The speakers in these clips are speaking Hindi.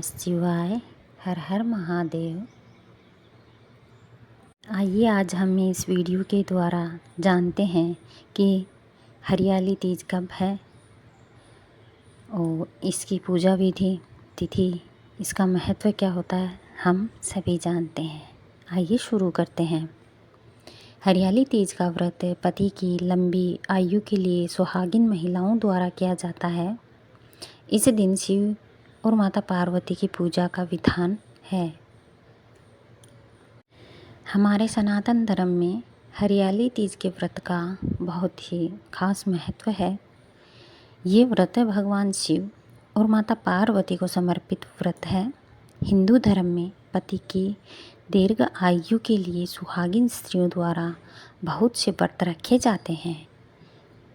नमः शिवाय। हर हर महादेव। आइए आज हम इस वीडियो के द्वारा जानते हैं कि हरियाली तीज कब है और इसकी पूजा विधि, तिथि, इसका महत्व क्या होता है, हम सभी जानते हैं। आइए शुरू करते हैं। हरियाली तीज का व्रत पति की लंबी आयु के लिए सुहागिन महिलाओं द्वारा किया जाता है। इस दिन शिव और माता पार्वती की पूजा का विधान है। हमारे सनातन धर्म में हरियाली तीज के व्रत का बहुत ही खास महत्व है। ये व्रत भगवान शिव और माता पार्वती को समर्पित व्रत है। हिंदू धर्म में पति की दीर्घ आयु के लिए सुहागिन स्त्रियों द्वारा बहुत से व्रत रखे जाते हैं।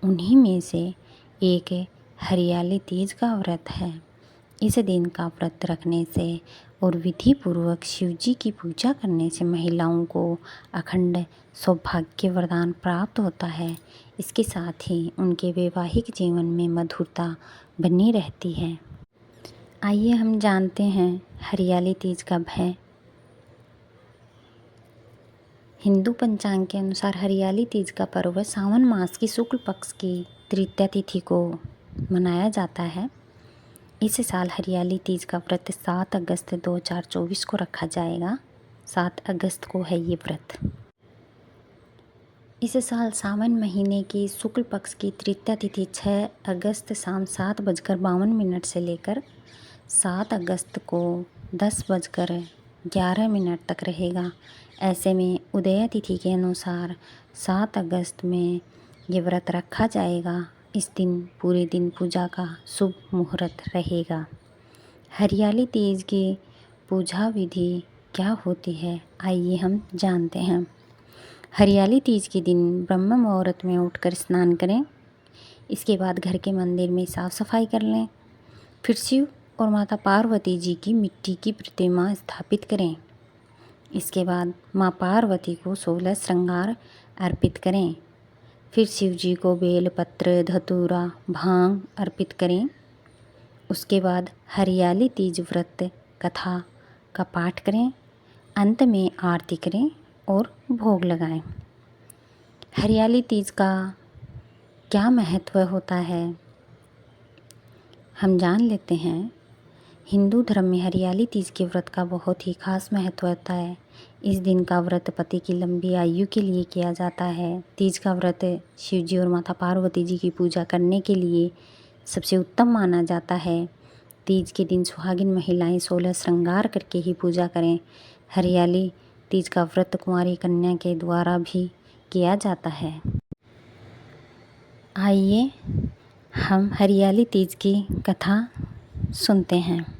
उन्हीं में से एक हरियाली तीज का व्रत है। इस दिन का व्रत रखने से और विधि पूर्वक शिवजी की पूजा करने से महिलाओं को अखंड सौभाग्य वरदान प्राप्त होता है। इसके साथ ही उनके वैवाहिक जीवन में मधुरता बनी रहती है। आइए हम जानते हैं हरियाली तीज कब है। हिंदू पंचांग के अनुसार हरियाली तीज का पर्व सावन मास की शुक्ल पक्ष की तृतीया तिथि को मनाया जाता है। इस साल हरियाली तीज का व्रत 7 अगस्त 2024 को रखा जाएगा। 7 अगस्त को है ये व्रत। इस साल सावन महीने की शुक्ल पक्ष की तृतीया तिथि 6 अगस्त शाम 7:52 से लेकर 7 अगस्त को 10:11 तक रहेगा। ऐसे में उदय तिथि के अनुसार 7 अगस्त में ये व्रत रखा जाएगा। इस दिन पूरे दिन पूजा का शुभ मुहूर्त रहेगा। हरियाली तीज की पूजा विधि क्या होती है, आइए हम जानते हैं। हरियाली तीज के दिन ब्रह्म मुहूर्त में उठकर स्नान करें। इसके बाद घर के मंदिर में साफ़ सफाई कर लें। फिर शिव और माता पार्वती जी की मिट्टी की प्रतिमा स्थापित करें। इसके बाद माँ पार्वती को 16 श्रृंगार अर्पित करें। फिर शिव जी को बेलपत्र, धतूरा, भांग अर्पित करें। उसके बाद हरियाली तीज व्रत कथा का पाठ करें। अंत में आरती करें और भोग लगाएं। हरियाली तीज का क्या महत्व होता है, हम जान लेते हैं। हिंदू धर्म में हरियाली तीज के व्रत का बहुत ही खास महत्व होता है। इस दिन का व्रत पति की लंबी आयु के लिए किया जाता है। तीज का व्रत शिवजी और माता पार्वती जी की पूजा करने के लिए सबसे उत्तम माना जाता है। तीज के दिन सुहागिन महिलाएं 16 श्रृंगार करके ही पूजा करें। हरियाली तीज का व्रत कुंवारी कन्या के द्वारा भी किया जाता है। आइए हम हरियाली तीज की कथा सुनते हैं।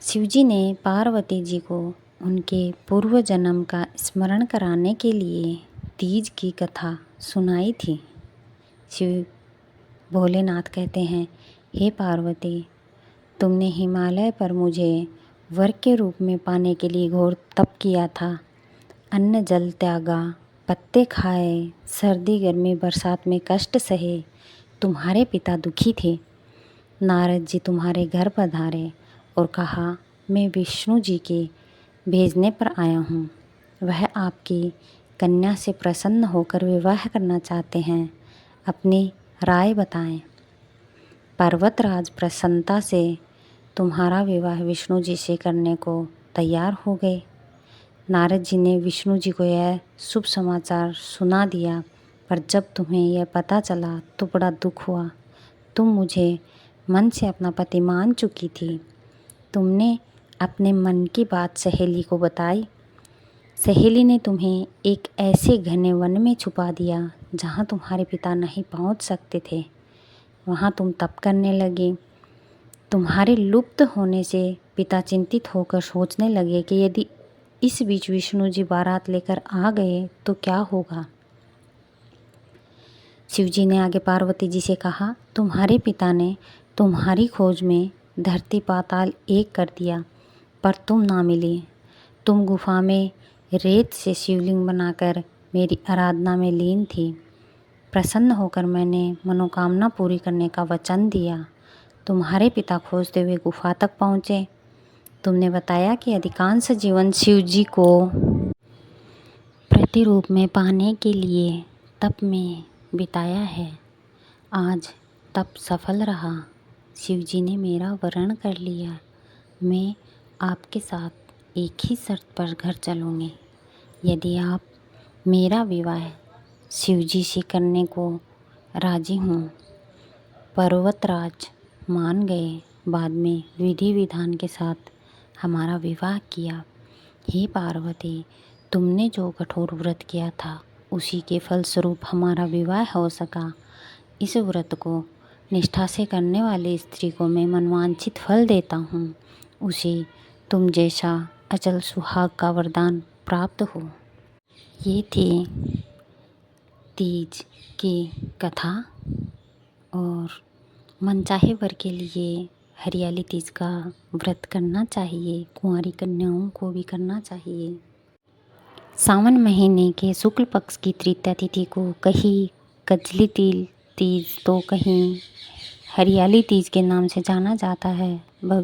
शिवजी ने पार्वती जी को उनके पूर्व जन्म का स्मरण कराने के लिए तीज की कथा सुनाई थी। शिव भोलेनाथ कहते हैं, हे पार्वती, तुमने हिमालय पर मुझे वर के रूप में पाने के लिए घोर तप किया था। अन्न जल त्यागा, पत्ते खाए, सर्दी गर्मी बरसात में कष्ट सहे। तुम्हारे पिता दुखी थे। नारद जी तुम्हारे घर पधारे और कहा, मैं विष्णु जी के भेजने पर आया हूँ। वह आपकी कन्या से प्रसन्न होकर विवाह करना चाहते हैं। अपनी राय बताएं। पर्वतराज प्रसन्नता से तुम्हारा विवाह विष्णु जी से करने को तैयार हो गए। नारद जी ने विष्णु जी को यह शुभ समाचार सुना दिया, पर जब तुम्हें यह पता चला तो बड़ा दुख हुआ। तुम मुझे मन से अपना पति मान चुकी थी। तुमने अपने मन की बात सहेली को बताई। सहेली ने तुम्हें एक ऐसे घने वन में छुपा दिया जहाँ तुम्हारे पिता नहीं पहुँच सकते थे। वहाँ तुम तप करने लगे। तुम्हारे लुप्त होने से पिता चिंतित होकर सोचने लगे कि यदि इस बीच विष्णु जी बारात लेकर आ गए तो क्या होगा। शिवजी ने आगे पार्वती जी से कहा, तुम्हारे पिता ने तुम्हारी खोज में धरती पाताल एक कर दिया, पर तुम ना मिली। तुम गुफा में रेत से शिवलिंग बनाकर मेरी आराधना में लीन थी। प्रसन्न होकर मैंने मनोकामना पूरी करने का वचन दिया। तुम्हारे पिता खोजते हुए गुफा तक पहुँचे। तुमने बताया कि अधिकांश जीवन शिव जी को प्रतिरूप में पाने के लिए तप में बिताया है। आज तप सफल रहा। शिव जी ने मेरा वरण कर लिया। मैं आपके साथ एक ही शर्त पर घर चलूँगी। यदि आप मेरा विवाह शिव जी से करने को राजी हूँ। पर्वतराज मान गए। बाद में विधि विधान के साथ हमारा विवाह किया। हे पार्वती, तुमने जो कठोर व्रत किया था उसी के फलस्वरूप हमारा विवाह हो सका। इस व्रत को निष्ठा से करने वाली स्त्री को मैं मनवांछित फल देता हूँ। उसे तुम जैसा अचल सुहाग का वरदान प्राप्त हो। ये थी तीज की कथा। और मनचाहे वर के लिए हरियाली तीज का व्रत करना चाहिए। कुंवारी कन्याओं को भी करना चाहिए। सावन महीने के शुक्ल पक्ष की तृतीया तिथि को कहीं कजली तीज तो कहीं हरियाली तीज के नाम से जाना जाता है। भविष्य